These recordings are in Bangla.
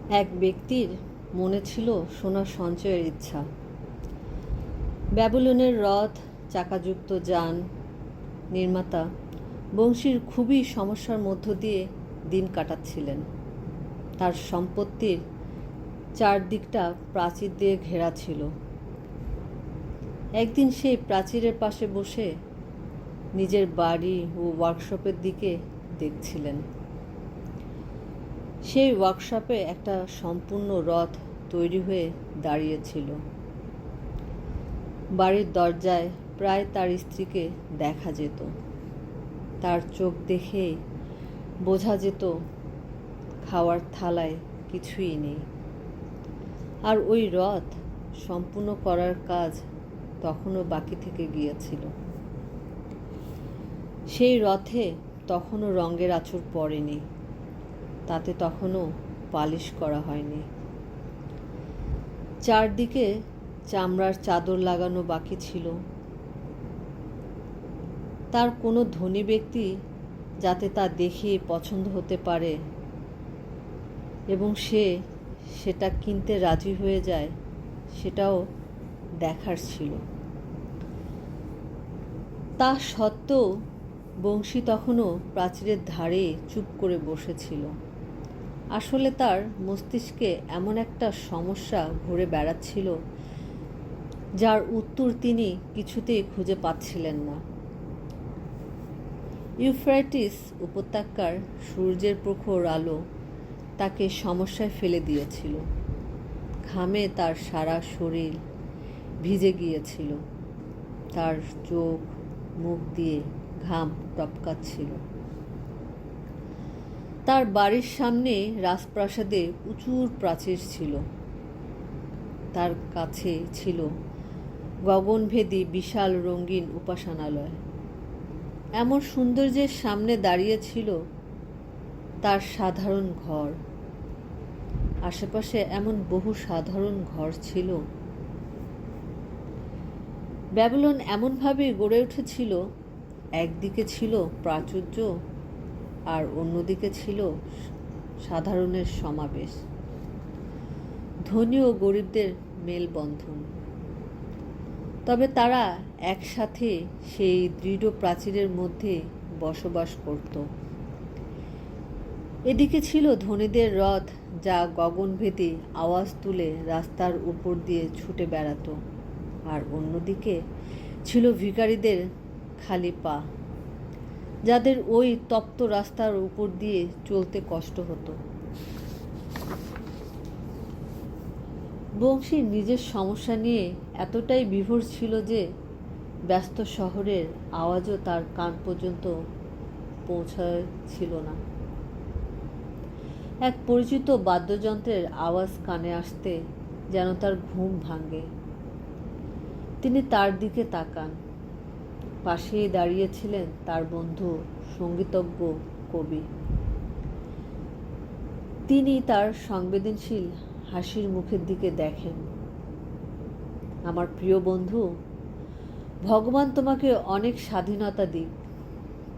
এক ব্যক্তির মনে ছিল সোনার সঞ্চয়ের ইচ্ছা। ব্যাবিলনের রথ, চাকাযুক্ত যান নির্মাতা বংশীর খুবই সমস্যার মধ্য দিয়ে দিন কাটাচ্ছিলেন। তার সম্পত্তির চারদিকটা প্রাচীর দিয়ে ঘেরা ছিল। একদিন সেই প্রাচীরের পাশে বসে নিজের বাড়ি ও ওয়ার্কশপের দিকে দেখছিলেন। সেই ওয়ার্কশপে একটা সম্পূর্ণ রথ তৈরি হয়ে দাঁড়িয়েছিল। বাড়ির দরজায় প্রায় তার স্ত্রীকে দেখা যেত। তার চোখ দেখেই বোঝা যেত খাওয়ার থালায় কিছুই নেই। আর ওই রথ সম্পূর্ণ করার কাজ তখনও বাকি থেকে গিয়েছিল। সেই রথে তখনও রঙের আঁচড় পড়েনি, তাতে তখনও পালিশ করা হয়নি। চারদিকে চামড়ার চাদর লাগানো বাকি ছিল। তার কোনো ধনী ব্যক্তি যাতে তা দেখে পছন্দ হতে পারে এবং সে সেটা কিনতে রাজি হয়ে যায়, সেটাও দেখার ছিল। তা সত্ত্বেও বংশী তখনও প্রাচীরের ধারে চুপ করে বসেছিল। আসলে তার মস্তিষ্কে এমন একটা সমস্যা ঘুরে বেড়াচ্ছিল যার উত্তর তিনি কিছুতেই খুঁজে পাচ্ছিলেন না। ইউফ্রেটিস উপত্যকার সূর্যের প্রখর আলো তাকে সমস্যায় ফেলে দিয়েছিল। ঘামে তার সারা শরীর ভিজে গিয়েছিল। তার চোখ মুখ দিয়ে ঘাম টপকাচ্ছিল। তার বাড়ির সামনে রাজপ্রাসাদে উঁচুর প্রাচীর ছিল। তার কাছে ছিল গগনভেদী বিশাল রঙিন উপাসনালয়। এমন সৌন্দর্যের সামনে দাঁড়িয়ে ছিল তার সাধারণ ঘর। আশেপাশে এমন বহু সাধারণ ঘর ছিল। ব্যাবিলন এমনভাবে গড়ে উঠেছিল, একদিকে ছিল প্রাচুর্য আর অন্যদিকে ছিল সাধারণের সমাবেশ, ধনী ও গরিবদের মেলবন্ধন। তবে তারা একসাথে সেই দৃঢ় প্রাচীরের মধ্যে বসবাস করত। এদিকে ছিল ধনীদের রথ, যা গগনভেদী আওয়াজ তুলে রাস্তার উপর দিয়ে ছুটে বেড়াতো, আর অন্যদিকে ছিল ভিখারিদের খালি পা, যাদের ওই তপ্ত রাস্তার উপর দিয়ে চলতে কষ্ট হতো। বংশী নিজের সমস্যা নিয়ে এতটাই বিভোর ছিল যে ব্যস্ত শহরের আওয়াজও তার কান পর্যন্ত পৌঁছাচ্ছিল না। এক পরিচিত বাদ্যযন্ত্রের আওয়াজ কানে আসতে যেন তার ঘুম ভাঙে। তিনি তার দিকে তাকান। পাশেই দাঁড়িয়েছিলেন তার বন্ধু, সঙ্গীতজ্ঞ কবি। তিনি তার সংবেদনশীল হাসির মুখের দিকে দেখেন। আমার প্রিয় বন্ধু, ভগবান তোমাকে অনেক স্বাধীনতা দিক,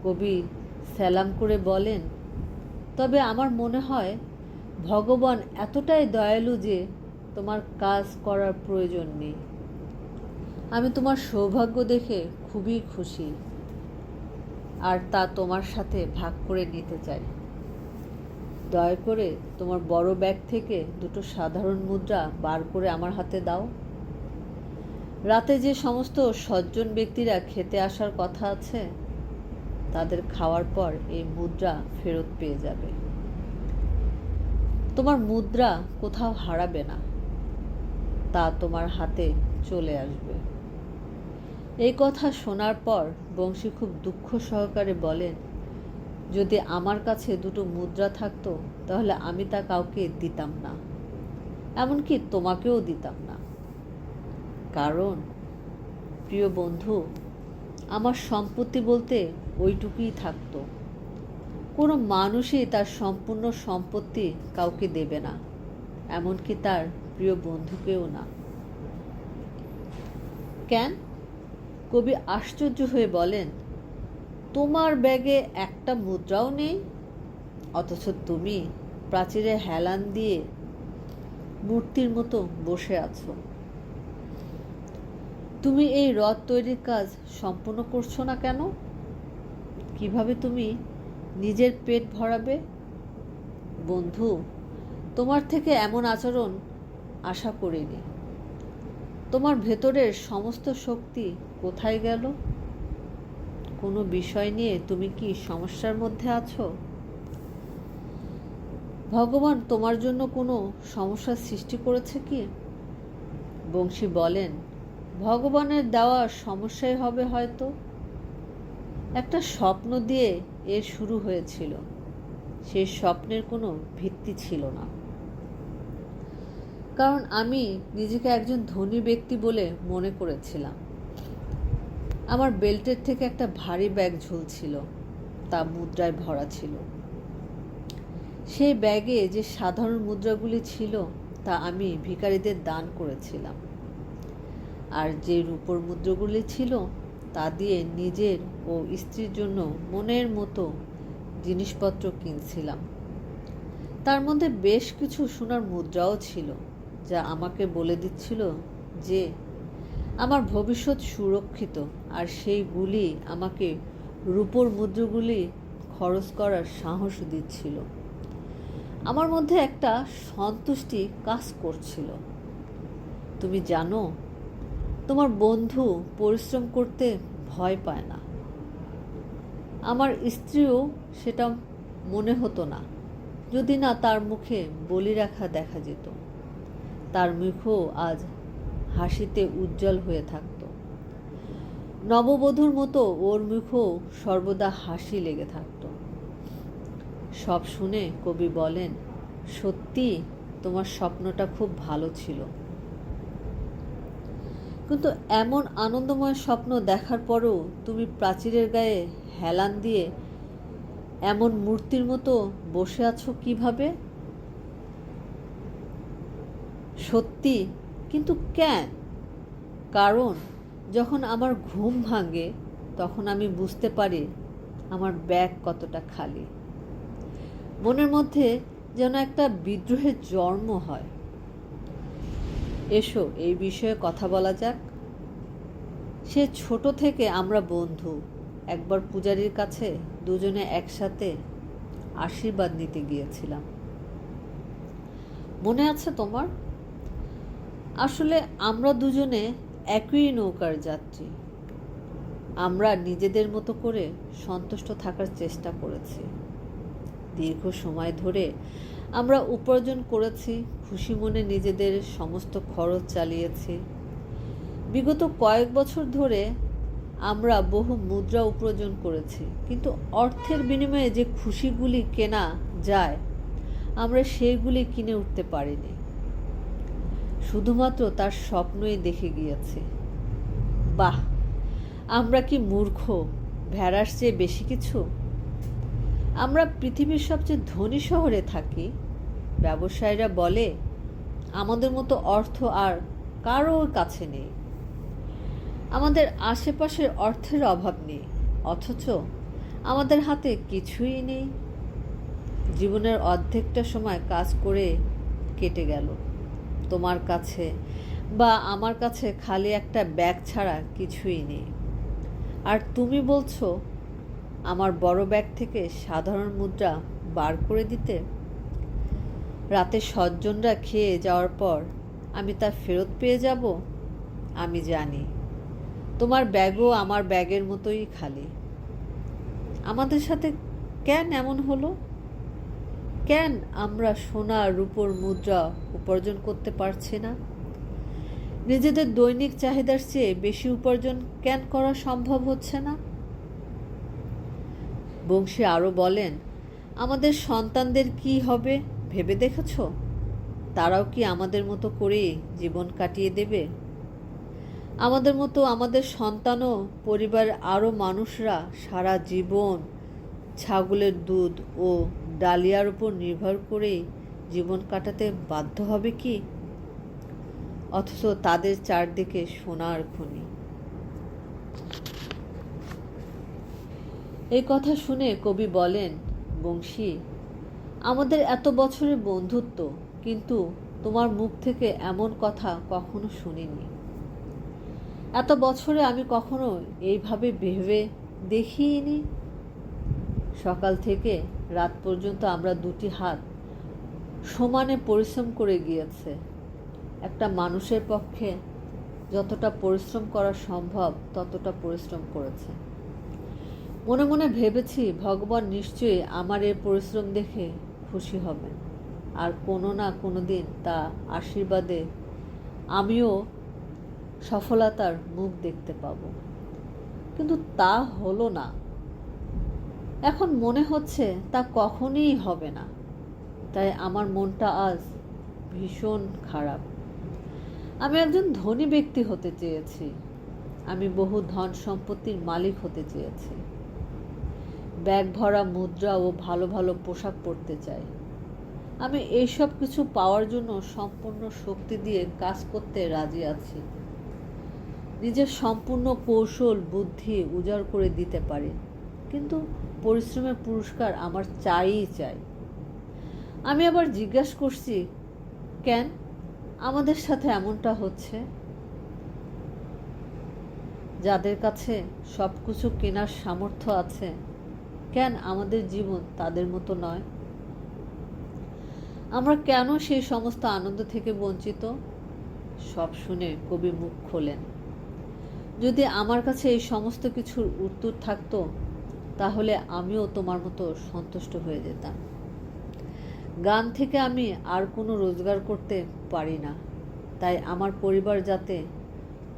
কবি সালাম করে বলেন। তবে আমার মনে হয় ভগবান এতটাই দয়ালু যে তোমার কাজ করার প্রয়োজন নেই। আমি তোমার সৌভাগ্য দেখে খুবই খুশি, আর তা তোমার সাথে ভাগ করে নিতে চাই। দয়া করে তোমার বড় ব্যাগ থেকে দুটো সাধারণ মুদ্রা বার করে আমার হাতে দাও। রাতে যে সমস্ত সজ্জন ব্যক্তিরা খেতে আসার কথা আছে, তাদের খাওয়ার পর এই মুদ্রা ফেরত পেয়ে যাবে। তোমার মুদ্রা কোথাও হারাবে না, তা তোমার হাতে চলে আসবে। এই কথা শোনার পর বংশী খুব দুঃখ সহকারে বলেন, যদি আমার কাছে দুটো মুদ্রা থাকতো তাহলে আমি তা কাউকে দিতাম না, এমনকি তোমাকেও দিতাম না। কারণ প্রিয় বন্ধু, আমার সম্পত্তি বলতে ওইটুকুই থাকতো। কোনো মানুষই তার সম্পূর্ণ সম্পত্তি কাউকে দেবে না, এমনকি তার প্রিয় বন্ধুকেও না। কেন? কবি আশ্চর্য হয়ে বলেন, তোমার ব্যাগে একটা মুদ্রাও নেই, অথচ তুমি প্রাচীরে হেলান দিয়ে মূর্তির মতো বসে আছো। তুমি এই রথ তৈরির কাজ সম্পূর্ণ করছো না কেন? কিভাবে তুমি নিজের পেট ভরাবে? বন্ধু, তোমার থেকে এমন আচরণ আশা করিনি। তোমার ভেতরের সমস্ত শক্তি কোথায় গেল? কোনো বিষয় নিয়ে তুমি কি সমস্যার মধ্যে আছো? ভগবান তোমার জন্য কোনো সমস্যার সৃষ্টি করেছে কি? বংশী বলেন, ভগবানের দেওয়া সমস্যাই হবে হয়তো। একটা স্বপ্ন দিয়ে এর শুরু হয়েছিল। সেই স্বপ্নের কোনো ভিত্তি ছিল না। কারণ আমি নিজেকে একজন ধনী ব্যক্তি বলে মনে করেছিলাম। আমার বেল্টের থেকে একটা ভারী ব্যাগ ঝুলছিল, তা মুদ্রায় ভরা ছিল। সেই ব্যাগে যে সাধারণ মুদ্রাগুলি ছিল তা আমি ভিখারিদের দান করেছিলাম। আর যে রূপোর মুদ্রাগুলি ছিল তা দিয়ে নিজের ও স্ত্রীর জন্য মনের মতো জিনিসপত্র কিনছিলাম। তার মধ্যে বেশ কিছু সোনার মুদ্রাও ছিল, যা আমাকে বলে দিচ্ছিল যে আমার ভবিষ্যৎ সুরক্ষিত, আর সেইগুলি আমাকে রূপোর মুদ্রাগুলি খরচ করার সাহস দিচ্ছিল। আমার মধ্যে একটা সন্তুষ্টি কাজ করছিল। তুমি জানো, তোমার বন্ধু পরিশ্রম করতে ভয় পায় না। আমার স্ত্রীও সেটা মনে হতো না, যদি না তার মুখে বলিরেখা দেখা যেত। তার মুখও আজ হাসিতে উজ্জ্বল হয়ে থাকত। নববধূর মতো ওর মুখেও সর্বদা হাসি লেগে থাকত। সব শুনে কবি বলেন, সত্যি তোমার স্বপ্নটা খুব ভালো ছিল। কিন্তু এমন আনন্দময় স্বপ্ন দেখার পরও তুমি প্রাচীরের গায়ে হেলান দিয়ে এমন মূর্তির মতো বসে আছো কিভাবে? সত্যি, কিন্তু কেন? কারণ যখন আমার ঘুম ভাঙে তখন আমি বুঝতে পারি আমার ব্যাগ কতটা খালি। মনের মধ্যে যেন একটা বিদ্রোহের জন্ম হয়। এসো এই বিষয়ে কথা বলা যাক। সে ছোট থেকে আমরা বন্ধু। একবার পূজারীর কাছে দুজনে একসাথে আশীর্বাদ নিতে গিয়েছিলাম, মনে আছে তোমার? আসলে আমরা দুজনে একই নৌকার যাত্রী। আমরা নিজেদের মতো করে সন্তুষ্ট থাকার চেষ্টা করেছি। দীর্ঘ সময় ধরে আমরা উপার্জন করেছি, খুশি মনে নিজেদের সমস্ত খরচ চালিয়েছি। বিগত কয়েক বছর ধরে আমরা বহু মুদ্রা উপার্জন করেছি, কিন্তু অর্থের বিনিময়ে যে খুশিগুলি কেনা যায় আমরা সেইগুলি কিনে উঠতে পারিনি। শুধুমাত্র তার স্বপ্নই দেখে গিয়েছি। বাহ, আমরা কি মূর্খ, ভেড়ার চেয়ে বেশি কিছু? আমরা পৃথিবীর সবচেয়ে ধনী শহরে থাকি। ব্যবসায়ীরা বলে আমাদের মতো অর্থ আর কারোর কাছে নেই। আমাদের আশেপাশের অর্থের অভাব নেই, অথচ আমাদের হাতে কিছুই নেই। জীবনের অর্ধেকটা সময় কাজ করে কেটে গেল। তোমার কাছে বা আমার কাছে খালি একটা ব্যাগ ছাড়া কিছুই নেই। আর তুমি বলছো আমার বড় ব্যাগ থেকে সাধারণ মুদ্রা বার করে দিতে। রাতে সজ্জনরা খেয়ে যাওয়ার পর আমি তা ফেরত পেয়ে যাব। আমি জানি তোমার ব্যাগও আমার ব্যাগের মতোই খালি। আমাদের সাথে কেন এমন হলো? কেন আমরা সোনা রূপোর মুদ্রা উপার্জন করতে পারছি না? নিজেদের দৈনিক চাহিদার চেয়ে বেশি উপার্জন কেন করা সম্ভব হচ্ছে না? বংশী আরও বলেন, আমাদের সন্তানদের কি হবে ভেবে দেখেছ? তারাও কি আমাদের মতো করেই জীবন কাটিয়ে দেবে? আমাদের মতো আমাদের সন্তানও পরিবারের আরও মানুষরা সারা জীবন ছাগলের দুধ ও ডালিয়ার উপর নির্ভর করেই জীবন কাটাতে বাধ্য হবে কি? অথচ তাদের চারদিকে সোনার খনি। এই কথা শুনে কবি বলেন, বংশী, আমাদের এত বছরের বন্ধুত্ব, কিন্তু তোমার মুখ থেকে এমন কথা কখনো শুনিনি। এত বছরে আমি কখনো এইভাবে ভেবে দেখিনি। সকাল থেকে রাত পর্যন্ত আমরা দুটি হাত সমানে পরিশ্রম করে গিয়েছে। একটা মানুষের পক্ষে যতটা পরিশ্রম করা সম্ভব ততটা পরিশ্রম করেছে। মনে মনে ভেবেছি ভগবান নিশ্চয়ই আমার এই পরিশ্রম দেখে খুশি হবেন, আর কোনো না কোনো দিন তা আশীর্বাদে আমিও সফলতার মুখ দেখতে পাব। কিন্তু তা হলো না। এখন মনে হচ্ছে তা কখনোই হবে না। তাই আমার মনটা আজ ভীষণ খারাপ। আমি একজন ধনী ব্যক্তি হতে চেয়েছি। আমি বহু ধন সম্পত্তির মালিক হতে চেয়েছি। ব্যাগ ভরা মুদ্রা ও ভালো ভালো পোশাক পরতে চাই। আমি এইসব কিছু পাওয়ার জন্য সম্পূর্ণ শক্তি দিয়ে কাজ করতে রাজি আছি। নিজের সম্পূর্ণ কৌশল বুদ্ধি উজাড় করে দিতে পারি, কিন্তু পরিশ্রমের পুরস্কার আমার চাইই চাই। আমি আবার জিজ্ঞাসা করছি, কেন আমাদের সাথে এমনটা হচ্ছে? যাদের কাছে সব কিছু কেনার সামর্থ্য আছে, কেন আমাদের জীবন তাদের মতো নয়? আমরা কেন সেই সমস্ত আনন্দ থেকে বঞ্চিত? সব শুনে কবি মুখ খোলেন। যদি আমার কাছে এই সমস্ত কিছুর উত্তর থাকতো, তাহলে আমিও তোমার মতো সন্তুষ্ট হয়ে যেতাম। গান থেকে আমি আর কোনো রোজগার করতে পারি না, তাই আমার পরিবার যাতে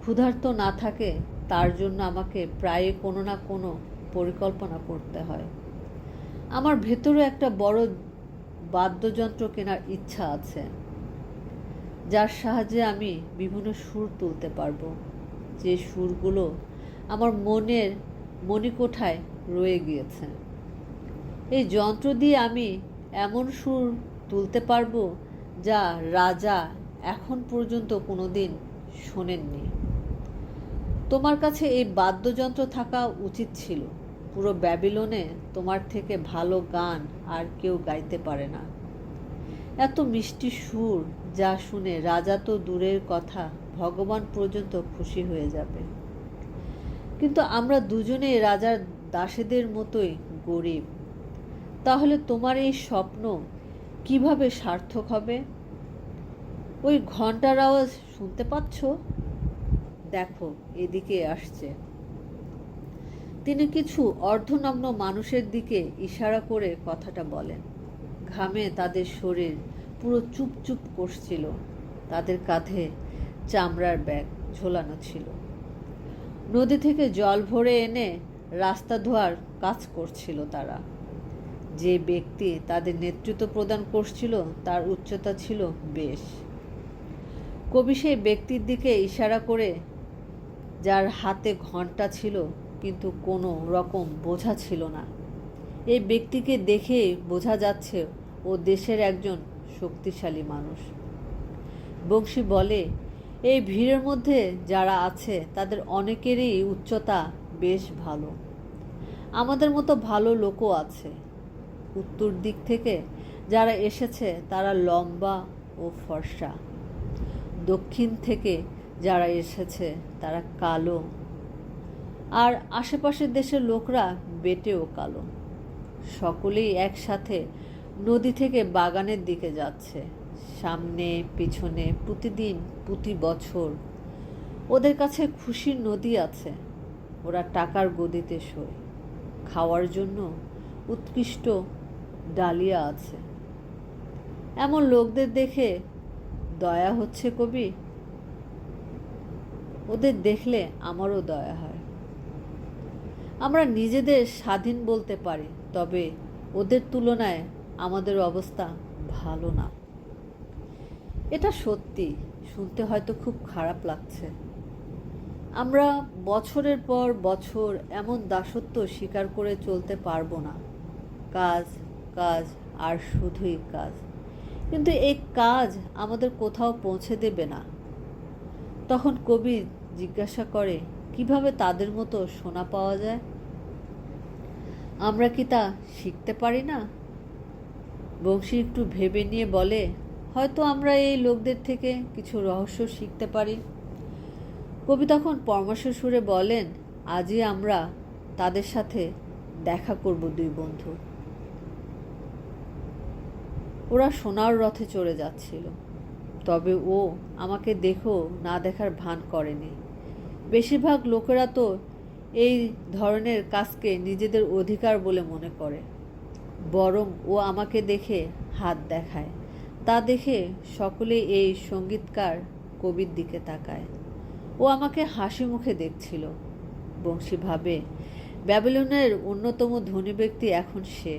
ক্ষুধার্ত না থাকে তার জন্য আমাকে প্রায় কোনো না কোনো পরিকল্পনা করতে হয়। আমার ভেতরে একটা বড় বাদ্যযন্ত্র কেনার ইচ্ছা আছে, যার সাহায্যে আমি বিভিন্ন সুর তুলতে পারবো, যে সুরগুলো আমার মনের মণিকোঠায় রয়ে গিয়েছে। এই যন্ত্র দিয়ে আমি এমন সুর তুলতে পারবো যা রাজা এখন পর্যন্ত কোনোদিন শোনেননি। তোমার কাছে এই বাদ্যযন্ত্র থাকা উচিত ছিল। পুরো ব্যাবিলনে তোমার থেকে ভালো গান আর কেউ গাইতে পারে না। এত মিষ্টি সুর যা শুনে রাজা তো দূরের কথা, ভগবান পর্যন্ত খুশি হয়ে যাবে। কিন্তু আমরা দুজনেই রাজার দাসীদের মতোই গরিব। তাহলে তোমার এই স্বপ্ন কিভাবে সার্থক হবে? ওই ঘন্টার আওয়াজ শুনতে পাচ্ছ? দেখো, এদিকে আসছে। তিনি কিছু অর্ধনগ্ন মানুষের দিকে ইশারা করে কথাটা বলেন। ঘামে তাদের শরীর পুরো চুপচুপ করছিল। তাদের কাঁধে চামড়ার ব্যাগ ঝোলানো ছিল। নদী থেকে জল ভরে এনে রাস্তা ধোয়ার কাজ করছিল তারা। যে ব্যক্তি তাদের নেতৃত্ব প্রদান করছিল তার উচ্চতা ছিল বেশ। কবি সেই ব্যক্তির দিকে ইশারা করে, যার হাতে ঘণ্টা ছিল কিন্তু কোনো রকম বোঝা ছিল না। এই ব্যক্তিকে দেখে বোঝা যাচ্ছে ও দেশের একজন শক্তিশালী মানুষ। বংশী বলে, এই ভিড়ের মধ্যে যারা আছে তাদের অনেকেরই উচ্চতা বেশ ভালো। আমাদের মতো ভালো লোকও আছে। উত্তর দিক থেকে যারা এসেছে তারা লম্বা ও ফর্সা। দক্ষিণ থেকে যারা এসেছে তারা কালো, আর আশেপাশের দেশের লোকরা বেটেও কালো। সকলেই একসাথে নদী থেকে বাগানের দিকে যাচ্ছে, সামনে পিছনে, প্রতিদিন প্রতি বছর। ওদের কাছে খুশির নদী আছে। ওরা টাকার গদিতে শোয়। খাওয়ার জন্য উৎকৃষ্ট ডালিয়া আছে। এমন লোকদের দেখে দয়া হচ্ছে কবি। ওদের দেখলে আমারও দয়া হয়। আমরা নিজেদের স্বাধীন বলতে পারি, তবে ওদের তুলনায় আমাদের অবস্থা ভালো না। এটা সত্যি, শুনতে হয়তো খুব খারাপ লাগছে। আমরা বছরের পর বছর এমন দাসত্ব স্বীকার করে চলতে পারবো না। কাজ, কাজ আর শুধুই কাজ। কিন্তু এই কাজ আমাদের কোথাও পৌঁছে দেবে না। তখন কবি জিজ্ঞাসা করে, কিভাবে তাদের মতো সোনা পাওয়া যায়? আমরা কি তা শিখতে পারি না? বংশী একটু ভেবে নিয়ে বলে, হয়তো আমরা এই লোকদের থেকে কিছু রহস্য শিখতে পারি। কবি তখন পরামর্শ সুরে বলেন, আজই আমরা তাদের সাথে দেখা করব দুই বন্ধু। ওরা সোনার রথে চড়ে যাচ্ছিল, তবে ও আমাকে দেখেও না দেখার ভান করেনি। বেশিরভাগ লোকেরা তো এই ধরনের কাজকে নিজেদের অধিকার বলে মনে করে, বরং ও আমাকে দেখে হাত দেখায়। তা দেখে সকলেই এই সঙ্গীতকার কবির দিকে তাকায়। ও আমাকে হাসি মুখে দেখছিল। বংশী ভাবে, ব্যাবিলনের অন্যতম ধনী ব্যক্তি এখন সে।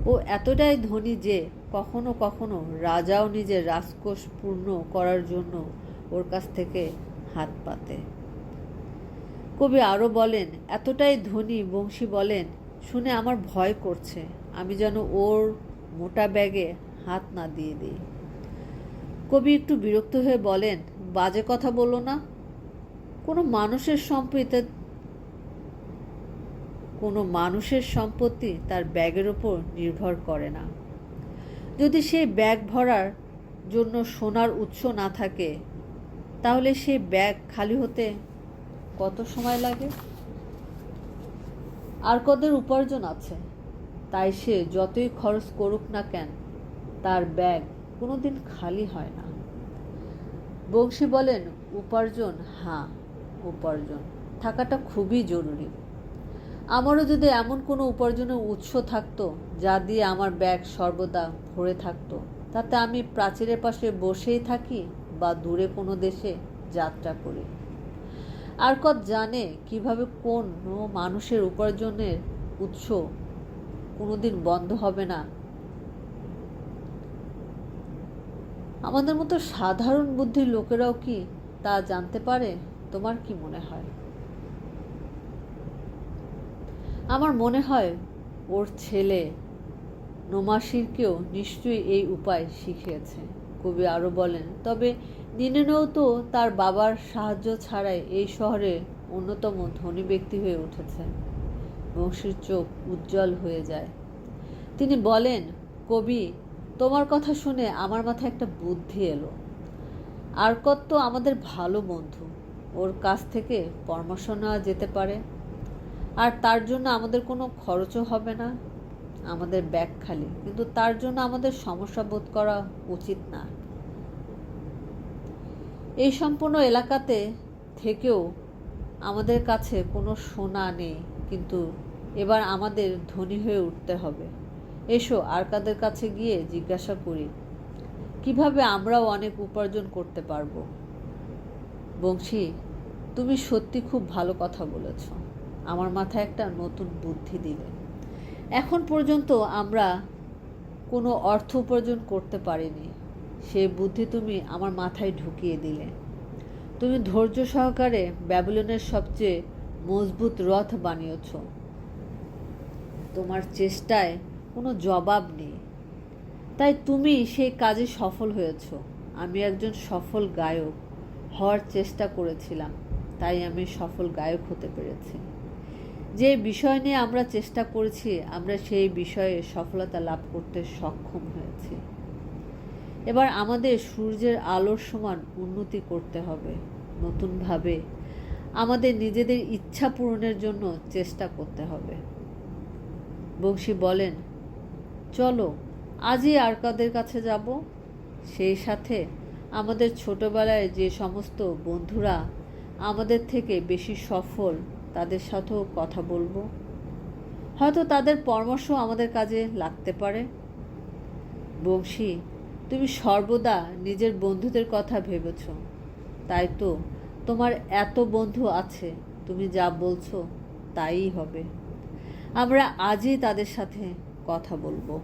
ও এতটাই ধনী যে কখনো কখনো রাজাও নিজের রাজকোষ পূর্ণ করার জন্য ওর কাছ থেকে হাত পাতে। কবি আরও বলেন, এতটাই ধনী, বংশী বলেন, শুনে আমার ভয় করছে, আমি যেন ওর মোটা ব্যাগে হাত না দিয়ে দিই। কবি একটু বিরক্ত হয়ে বলেন, বাজে কথা বলো না। কোনো মানুষের সম্পত্তি তার ব্যাগের ওপর নির্ভর করে না। যদি সেই ব্যাগ ভরার জন্য সোনার উৎস না থাকে, তাহলে সেই ব্যাগ খালি হতে কত সময় লাগে? আর কদের উপার্জন আছে, তাই সে যতই খরচ করুক না কেন, তার ব্যাগ কোনোদিন খালি হয় না। বংশী বলেন, উপার্জন, হ্যাঁ উপার্জন থাকাটা খুবই জরুরি। আমারও যদি এমন কোনো উপার্জনের উৎস থাকতো যা দিয়ে আমার ব্যাগ সর্বদা ভরে থাকতো, তাতে আমি প্রাচীরের পাশে বসেই থাকি বা দূরে কোনো দেশে যাত্রা করি। আর কত জানে কিভাবে কোনো মানুষের উপার্জনের উৎস কোনোদিন বন্ধ হবে না। আমাদের মতো সাধারণ বুদ্ধির লোকেরাও কি তা জানতে পারে? তোমার কি মনে হয়? আমার মনে হয় ওর ছেলে নোমাসিরকেও নিশ্চয়ই এই উপায় শিখিয়েছে। কবি আরও বলেন, তবে নিনেও তো তার বাবার সাহায্য ছাড়াই এই শহরে অন্যতম ধনী ব্যক্তি হয়ে উঠেছে। বংশীর চোখ উজ্জ্বল হয়ে যায়। তিনি বলেন, কবি, তোমার কথা শুনে আমার মাথায় একটা বুদ্ধি এলো। আরকত তো আমাদের ভালো বন্ধু, ওর কাছ থেকে পরামর্শ নেওয়া যেতে পারে। আর তার জন্য আমাদের কোনো খরচও হবে না। আমাদের ব্যাগ খালি, কিন্তু তার জন্য আমাদের সমস্যা বোধ করা উচিত না। এই সম্পূর্ণ এলাকাতে থেকেও আমাদের কাছে কোনো সোনা নেই, কিন্তু এবার আমাদের ধনী হয়ে উঠতে হবে। এসো আরকাদের কাছে গিয়ে জিজ্ঞাসা করি কিভাবে আমরাও অনেক উপার্জন করতে পারবো। বংশী, তুমি সত্যি খুব ভালো কথা বলেছ। আমার মাথায় একটা নতুন বুদ্ধি দিলে। এখন পর্যন্ত আমরা কোনো অর্থ উপার্জন করতে পারিনি, সেই বুদ্ধি তুমি আমার মাথায় ঢুকিয়ে দিলে। তুমি ধৈর্য সহকারে ব্যাবিলনের সবচেয়ে মজবুত রথ বানিয়েছ। তোমার চেষ্টায় কোনো জবাব নেই, তাই তুমি সেই কাজে সফল হয়েছ। আমি একজন সফল গায়ক হওয়ার চেষ্টা করেছিলাম, তাই আমি সফল গায়ক হতে পেরেছি। যে বিষয় নিয়ে আমরা চেষ্টা করেছি, আমরা সেই বিষয়ে সফলতা লাভ করতে সক্ষম হয়েছি। এবার আমাদের সূর্যের আলোর সমান উন্নতি করতে হবে। নতুনভাবে আমাদের নিজেদের ইচ্ছা পূরণের জন্য চেষ্টা করতে হবে। বংশী বলেন, চলো আজই আরকাদের কাছে যাব। সেই সাথে আমাদের ছোটবেলায় যে সমস্ত বন্ধুরা আমাদের থেকে বেশি সফল, তাদের সাথেও কথা বলবো। হয়তো তাদের পরামর্শ আমাদের কাজে লাগতে পারে। বংশী, তুমি সর্বদা নিজের বন্ধুদের কথা ভেবেছ, তাই তো তোমার এত বন্ধু আছে। তুমি যা বলছো তাই হবে। আমরা আজই তাদের সাথে কথা বলবো।